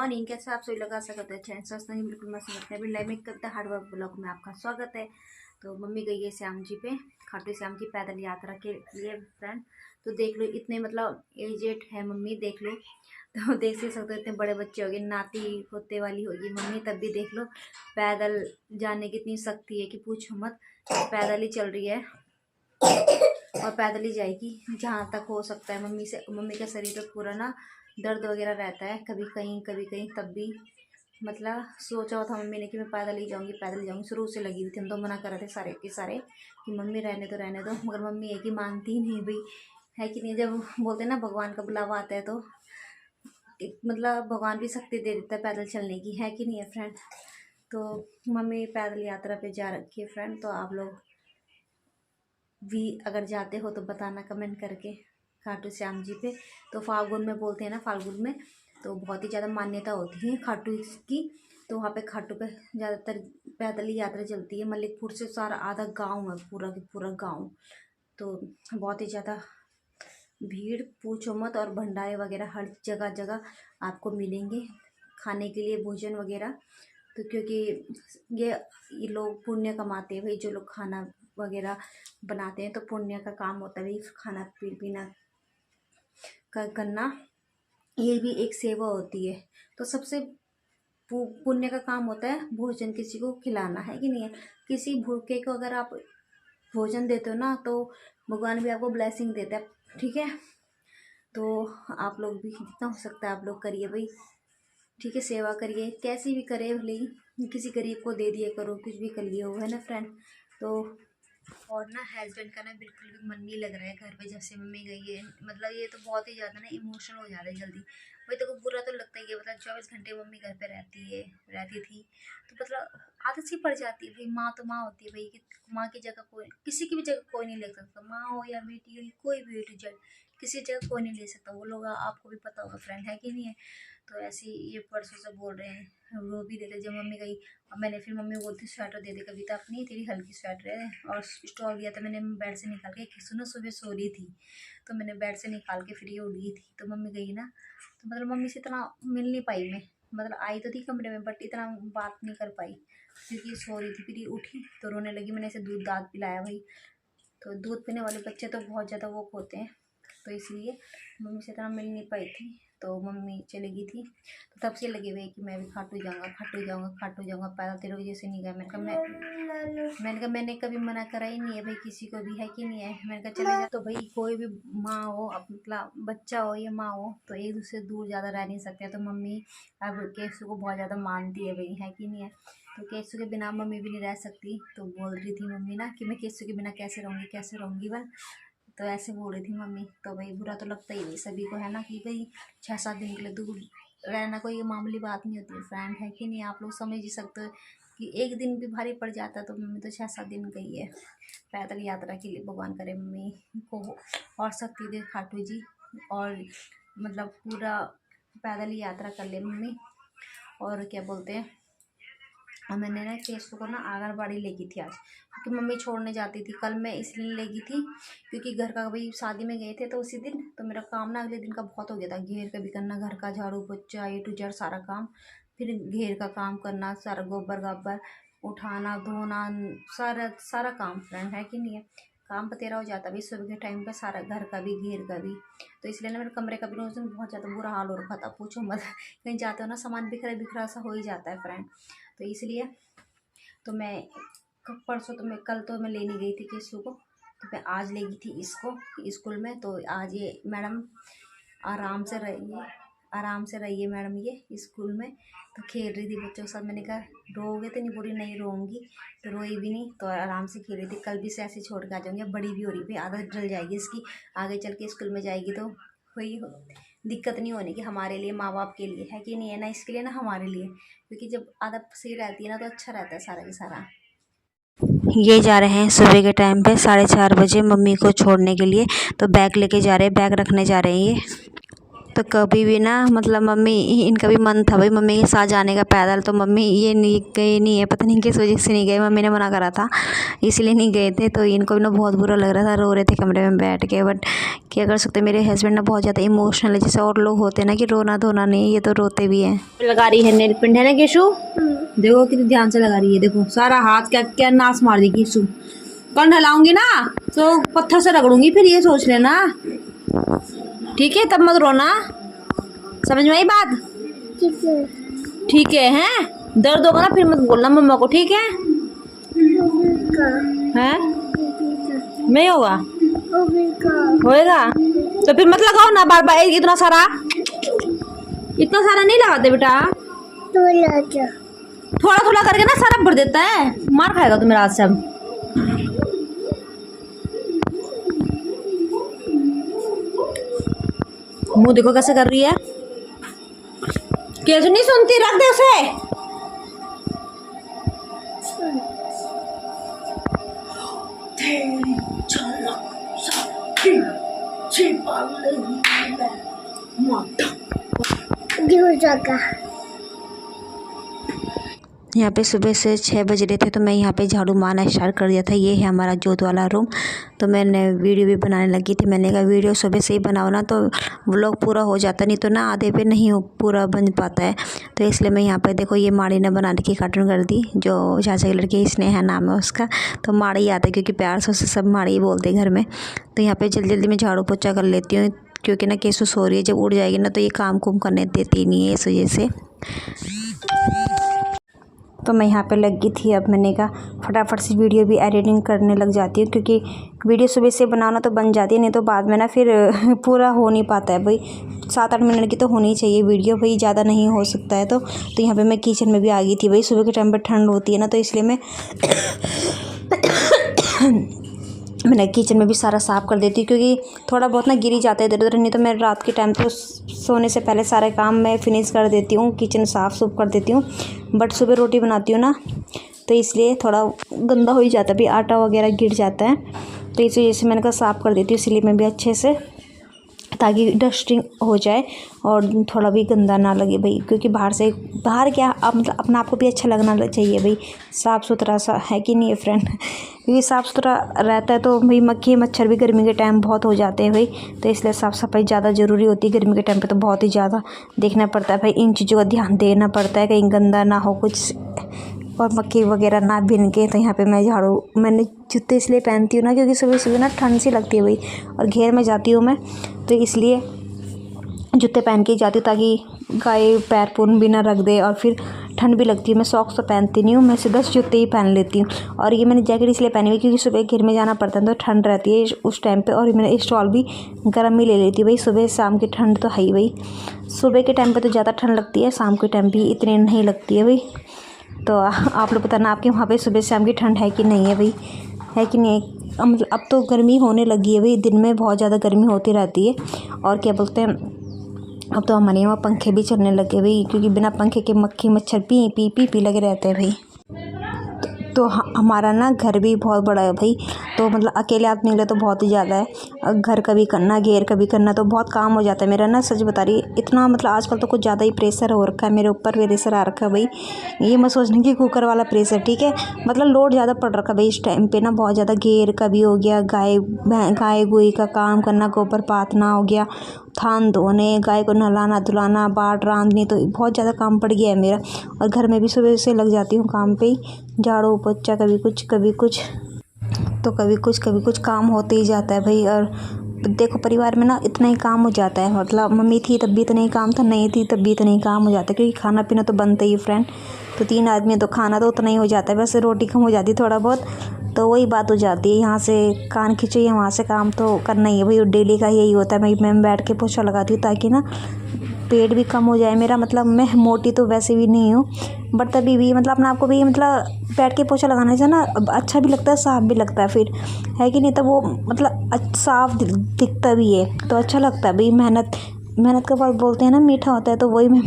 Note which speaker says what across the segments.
Speaker 1: Morning, कैसे आप सभी लोग आशा करते हैं अच्छा स्वस्थ नहीं बिल्कुल मस्त लगता है। अभी लाइव में कविता हार्ड वर्क ब्लॉग में आपका स्वागत है। तो मम्मी गई है श्याम जी पे, खाटू श्याम जी पैदल यात्रा के लिए फ्रेंड। तो देख लो इतने मतलब एजेड है मम्मी, देख लो। तो देख ही सकते हो इतने बड़े बच्चे हो गए, नाती पोते वाली होगी मम्मी, तब भी देख लो पैदल जाने की इतनी शक्ति है कि पूछो मत। पैदल ही चल रही है और पैदल ही जाएगी जहाँ तक हो सकता है। मम्मी का शरीर तो पूरा ना दर्द वगैरह रहता है, कभी कहीं तब भी मतलब सोचा हुआ था मम्मी ने कि मैं पैदल ही जाऊँगी पैदल जाऊँगी। शुरू से लगी हुई थी, हम तो मना कर रहे थे सारे के सारे कि मम्मी रहने दो, मगर मम्मी है कि मानती ही नहीं भाई, है कि नहीं। जब बोलते हैं ना भगवान का बुलावा आता है तो मतलब भगवान भी शक्ति दे देता है पैदल चलने की, है कि नहीं है फ्रेंड। तो मम्मी पैदल यात्रा पे जा रखी है फ्रेंड। तो आप लोग भी अगर जाते हो तो बताना कमेंट करके खाटू श्याम जी पे। तो फाल्गुन में बोलते हैं ना, फाल्गुन में तो बहुत ही ज़्यादा मान्यता होती है खाटू की। तो वहाँ पे खाटू पे ज़्यादातर पैदल ही यात्रा चलती है। मलिकपुर से सारा आधा गांव है, पूरा की पूरा गांव। तो बहुत ही ज़्यादा भीड़ पूछो मत, और भंडारे वगैरह हर जगह जगह आपको मिलेंगे खाने के लिए, भोजन वगैरह। तो क्योंकि ये लोग पुण्य कमाते हैं भाई, जो लोग खाना वगैरह बनाते हैं तो पुण्य का काम होता है भाई, खाना पीना करना ये भी एक सेवा होती है। तो सबसे पुण्य का काम होता है भोजन किसी को खिलाना, है कि नहीं है। किसी भूखे को अगर आप भोजन देते हो ना तो भगवान भी आपको ब्लेसिंग देता है, ठीक है। तो आप लोग भी जितना हो सकता है आप लोग करिए भाई, ठीक है। सेवा करिए, कैसी भी करे, भले ही किसी गरीब को दे दिया करो, कुछ भी कर लिए हो, है ना फ्रेंड। तो और ना हस्बैंड का ना बिल्कुल भी मन नहीं लग रहा है घर पे, जब से मम्मी गई है। मतलब ये तो बहुत ही ज़्यादा ना इमोशनल हो जाता है जल्दी भाई। तो बुरा तो लगता ही है, मतलब 24 घंटे मम्मी घर पे रहती थी तो मतलब आदत सी पड़ जाती है भाई। माँ तो माँ होती है भाई, कि माँ की जगह कोई, किसी की भी जगह कोई नहीं ले सकता। माँ हो या बेटी हो, कोई भी बेटी जड़ किसी जगह कोई नहीं ले सकता। वो लोग आपको भी पता होगा फ्रेंड, है कि नहीं है। तो ऐसे ही ये परसों से बोल रहे हैं, वो भी देते जब मम्मी गई। और मैंने फिर मम्मी बोलती स्वेटर दे दे कविता अपनी, तेरी हल्की स्वेटर है। और स्टॉल दिया था मैंने बेड से निकाल के, सुनो सुबह सो रही थी तो मैंने बेड से निकाल के फिर ये उड़ गई थी। तो मम्मी गई ना, तो मतलब मम्मी से इतना मिल नहीं पाई मैं, मतलब आई तो थी कमरे में बट इतना बात नहीं कर पाई क्योंकि सो रही थी। फिर ये उठी तो रोने लगी, मैंने इसे दूध दाद पिलाया भाई। तो दूध पीने वाले बच्चे तो बहुत ज़्यादा वो होते हैं, तो इसलिए मम्मी से इतना मिल नहीं पाई थी। तो मम्मी चली गई थी तो तब से लगे हुए कि मैं भी खाटू जाऊँगा पैदल, तेरे वजह से नहीं गया। मैंने कहा मैंने कभी मना करा ही नहीं है भाई किसी को भी, है कि नहीं है। मैंने कहा चले जा। तो भाई कोई भी माँ हो, मतलब बच्चा हो या माँ हो, तो एक दूसरे से दूर ज़्यादा रह नहीं सकते। तो मम्मी अब केसू को बहुत ज़्यादा मानती है भाई, है कि नहीं है। तो केसू के बिना मम्मी भी नहीं रह सकती। तो बोल रही थी मम्मी ना कि मैं केसू के बिना कैसे रहूँगी बस। तो ऐसे बोल रही थी मम्मी। तो भाई बुरा तो लगता ही नहीं सभी को, है ना, कि भाई 6-7 दिन के लिए दूर रहना कोई मामूली बात नहीं होती है फ्रेंड, है कि नहीं। आप लोग समझ ही सकते हो कि एक दिन भी भारी पड़ जाता है। तो मम्मी तो 6-7 दिन गई है पैदल यात्रा के लिए। भगवान करे मम्मी को और शक्ति दे खाटू जी, और मतलब पूरा पैदल ही यात्रा कर ले मम्मी। और क्या बोलते हैं, और मैंने ना केसू को ना आंगनबाड़ी लेगी थी आज, क्योंकि मम्मी छोड़ने जाती थी। कल मैं इसलिए लेगी थी क्योंकि घर का भाई शादी में गए थे तो उसी दिन तो मेरा काम ना अगले दिन का बहुत हो गया था। घेर का भी करना, घर का झाड़ू पोछा A to Z सारा काम, फिर घेर का काम करना, सारा गोबर गाबर उठाना धोना, सारा काम फ्रेंड, है कि नहीं है। काम बतेरा हो जाता भाई सुबह के टाइम पे, सारा घर का भी घेर का भी। तो इसलिए ना मेरे कमरे का भी उस दिन बहुत ज़्यादा बुरा हाल हो रखा था, पूछो मत। कहीं जाते हो ना सामान बिखरा सा हो ही जाता है फ्रेंड। तो इसलिए तो मैं परसों तो मैं कल तो मैं लेने गई थी केसू को, तो मैं आज ले गई थी इसको स्कूल में। तो आज ये मैडम आराम से रहिए मैडम ये स्कूल में। तो खेल रही थी बच्चों के साथ। मैंने कहा रोओगे तो नहीं, पूरी नहीं रोऊंगी। तो रोई भी नहीं, तो आराम से खेल रही थी। कल भी से ऐसे छोड़ के आ जाऊँगी, बड़ी भी हो रही भाई, आदत डल जाएगी इसकी, आगे चल के स्कूल में जाएगी तो कोई दिक्कत नहीं होने की हमारे लिए, माँ बाप के लिए, है कि नहीं है ना। इसके लिए ना हमारे लिए, क्योंकि जब आदत सही रहती है ना तो अच्छा रहता है सारा का सारा। ये जा रहे हैं सुबह के टाइम पे 4:30 बजे मम्मी को छोड़ने के लिए। तो बैग लेके जा रहे हैं, बैग रखने जा रहे हैं ये। तो कभी भी ना मतलब मम्मी इनका भी मन था भाई मम्मी के साथ जाने का पैदल, तो मम्मी ये नहीं गए नहीं है, पता नहीं किस वजह से नहीं गए, मम्मी ने मना करा था इसलिए नहीं गए थे। तो इनको भी ना बहुत बुरा लग रहा था, रो रहे थे कमरे में बैठ के। बट क्या कर सकते, मेरे हस्बैंड ना बहुत ज़्यादा इमोशनल है, जैसे और लोग होते हैं ना कि रोना धोना नहीं, ये तो रोते भी हैं। लगा रही है नेल पेंट है ना केशु, देखो कितनी ध्यान से लगा रही है, देखो सारा हाथ क्या क्या नाश मार दी केशु। कल ढलाऊंगी ना तो पत्थर से रगड़ूंगी फिर, ये सोच लेना ठीक है, तब मत रोना, समझ में आई बात? ठीक है हैं, दर्द होगा ना फिर मत बोलना मम्मा को, ठीक है? हैं नहीं होगा, होएगा तो फिर मत लगाओ ना बार बार, इतना सारा नहीं लगाते बेटा, थोड़ा थोड़ा करके ना सारा भर देता है, मार खाएगा तो मेरा हाथ से। अब मुंह देखो कैसे कर रही है, कैसे नहीं सुनती, रख दे उसे। यहाँ पे सुबह से 6 बज रहे थे, तो मैं यहाँ पे झाड़ू मारना स्टार्ट कर दिया था। ये है हमारा जोत वाला रूम। तो मैंने वीडियो भी बनाने लगी थी, मैंने कहा वीडियो सुबह से ही बनाओ ना तो व्लॉग पूरा हो जाता, नहीं तो ना आधे पे नहीं हो पूरा बन पाता है। तो इसलिए मैं यहाँ पे देखो ये माड़ी ने बनाने की कार्टून कर दी, जो चाचा की लड़की स्नेहा नाम है उसका, तो माड़ी आता है क्योंकि प्यार से उसे सब माड़ी ही बोलते हैं घर में। तो यहाँ पर जल्दी जल्दी मैं झाड़ू पोछा कर लेती हूँ, क्योंकि ना केसु सो रही है, जब उड़ जाएगी ना तो ये काम कुम करने देती नहीं है, इस वजह से। तो मैं यहाँ पे लगी थी, अब मैंने कहा फटाफट से वीडियो भी एडिटिंग करने लग जाती हूँ, क्योंकि वीडियो सुबह से बनाना तो बन जाती है, नहीं तो बाद में ना फिर पूरा हो नहीं पाता है भाई। 7-8 मिनट की तो होनी चाहिए वीडियो भाई, ज़्यादा नहीं हो सकता है। तो यहाँ पे मैं किचन में भी आ गई थी भाई, सुबह के टाइम पर ठंड होती है ना, तो इसलिए मैंने किचन में भी सारा साफ़ कर देती हूँ, क्योंकि थोड़ा बहुत ना गिरी जाता है इधर उधर, नहीं तो मैं रात के टाइम तो सोने से पहले सारे काम मैं फिनिश कर देती हूँ, किचन साफ़ सूफ कर देती हूँ। बट सुबह रोटी बनाती हूँ ना, तो इसलिए थोड़ा गंदा हो ही जाता है भाई, आटा वगैरह गिर जाता है, तो इस वजह से मैंने कहा साफ़ कर देती हूँ, इसलिए मैं भी अच्छे से, ताकि डस्टिंग हो जाए और थोड़ा भी गंदा ना लगे भाई। क्योंकि बाहर क्या अब मतलब अपना आपको भी अच्छा लगना चाहिए भाई, साफ़ सुथरा सा है कि नहीं है फ्रेंड। क्योंकि साफ़ सुथरा रहता है तो भाई मक्खी मच्छर भी गर्मी के टाइम बहुत हो जाते हैं भाई, तो इसलिए साफ़ सफाई ज़्यादा ज़रूरी होती है। गर्मी के टाइम पे तो बहुत ही ज़्यादा देखना पड़ता है भाई, इन चीज़ों का ध्यान देना पड़ता है, कहीं गंदा ना हो कुछ और मक्खी वगैरह ना भिन के। तो यहाँ पे मैंने जूते इसलिए पहनती हूँ ना, क्योंकि सुबह सुबह ना ठंड सी लगती है भाई, और घेर में जाती हूँ मैं, तो इसलिए जूते पहन के ही जाती हूँ, ताकि गाय पैर पूर्ण भी ना रख दे, और फिर ठंड भी लगती है। मैं सॉक्स तो पहनती नहीं हूँ, मैं सीधा जूते ही पहन लेती हूँ। और ये मैंने जैकेट इसलिए पहनी हुई क्योंकि सुबह घेर में जाना पड़ता है तो ठंड रहती है उस टाइम पे, और मैंने स्टॉल भी गर्म ही ले लेती भाई, सुबह शाम की ठंड तो है ही भाई। सुबह के टाइम पे तो ज़्यादा ठंड लगती है, शाम के टाइम भी इतनी नहीं लगती है भाई। तो आप लोग बताना आपके वहाँ पे सुबह शाम की ठंड है कि नहीं है भाई, है कि नहीं? मतलब अब तो गर्मी होने लगी है भाई, दिन में बहुत ज़्यादा गर्मी होती रहती है। और क्या बोलते हैं, अब तो हमारे यहाँ पंखे भी चलने लगे भाई, क्योंकि बिना पंखे के मक्खी मच्छर पी लगे रहते हैं भाई। तो हमारा ना घर भी बहुत बड़ा है भाई, तो मतलब अकेले आदमी के लिए तो बहुत ही ज़्यादा है, घर का भी करना घेर का भी करना, तो बहुत काम हो जाता है मेरा ना। सच बता रही, इतना मतलब आजकल तो कुछ ज़्यादा ही प्रेशर हो रखा है मेरे ऊपर, प्रेशर आ रखा है भाई। ये मत सोचने की कुकर वाला प्रेशर, ठीक है, मतलब लोड ज़्यादा पड़ रखा है भाई इस टाइम पे ना, बहुत ज़्यादा घेर का भी हो गया, गाय गुई का काम करना, गोबर पाथना हो गया, थान धोने, गाय को नहलाना धुलाना, बाट रांधनी, तो बहुत ज़्यादा काम पड़ गया है मेरा। और घर में भी सुबह से लग जाती हूँ काम पे ही, झाड़ू पोछा, कभी कुछ तो कभी कुछ काम होते ही जाता है भाई। और देखो परिवार में ना इतना ही काम हो जाता है, मतलब मम्मी थी तब भी इतना ही काम था, नहीं थी तब भी इतना ही काम हो जाता है, क्योंकि खाना पीना तो बनता ही है फ्रेंड। तो 3 आदमी तो खाना तो उतना ही हो जाता है, वैसे रोटी कम हो जाती है थोड़ा बहुत, तो वही बात हो जाती है। यहाँ से कान खींचो या वहाँ से काम तो करना ही है भाई, डेली का यही होता है। मैं बैठ के पोछा लगाती हूँ ताकि ना पेट भी कम हो जाए मेरा, मतलब मैं मोटी तो वैसे भी नहीं हूँ, बट तभी भी मतलब अपने आपको भी मतलब बैठ के पोछा लगाने से ना अच्छा भी लगता है, साफ़ भी लगता है फिर, है कि नहीं? तो वो मतलब साफ़ दिखता भी है तो अच्छा लगता है भाई। मेहनत मेहनत का फल बोलते हैं ना मीठा होता है, तो वही मैं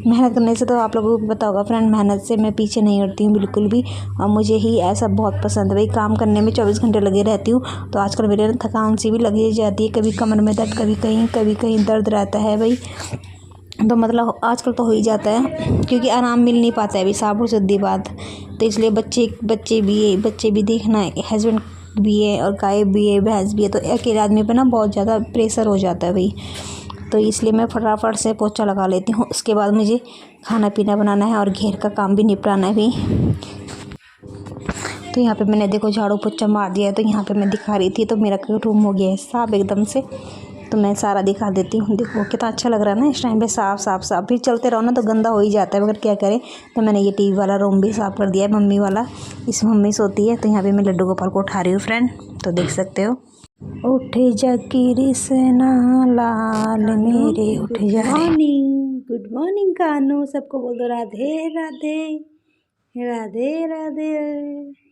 Speaker 1: मेहनत करने से, तो आप लोगों को पता होगा फ्रेंड, मेहनत से मैं पीछे नहीं हटती हूँ बिल्कुल भी। और मुझे ही ऐसा बहुत पसंद है भाई, काम करने में 24 घंटे लगे रहती हूँ। तो आजकल मेरे ना थकान सी भी लगी जाती है, कभी कमर में दर्द, कभी कहीं दर्द रहता है भाई। तो मतलब आजकल तो हो ही जाता है, क्योंकि आराम मिल नहीं पाता है अभी, साबुर सीधी बात। तो इसलिए बच्चे भी देखना है, हस्बैंड भी है और गाय भी है, भैंस भी है, तो अकेले आदमी पे ना बहुत ज़्यादा प्रेशर हो जाता है भाई। तो इसलिए मैं फटाफट से पोछा लगा लेती हूँ। उसके बाद मुझे खाना पीना बनाना है और घर का काम भी निपटाना है भाई। तो यहाँ पे मैंने देखो झाड़ू पोछा मार दिया है, तो यहाँ पे मैं दिखा रही थी, तो मेरा रूम हो गया है साफ एकदम से। तो मैं सारा दिखा देती हूँ, देखो कितना अच्छा लग रहा है ना इस टाइम पे, साफ साफ साफ। फिर चलते रहो ना तो गंदा हो ही जाता है, मगर क्या करें। तो मैंने ये टीवी वाला रूम भी साफ कर दिया है, मम्मी वाला, इसमें मम्मी सोती है। तो यहाँ पे मैं लड्डू गोपाल को उठा रही हूँ फ्रेंड, तो देख सकते हो। उठे जा कृष्णा लाल मेरे, उठे जा। गुड मॉर्निंग कानू, सबको बोल दो राधे राधे, राधे राधे।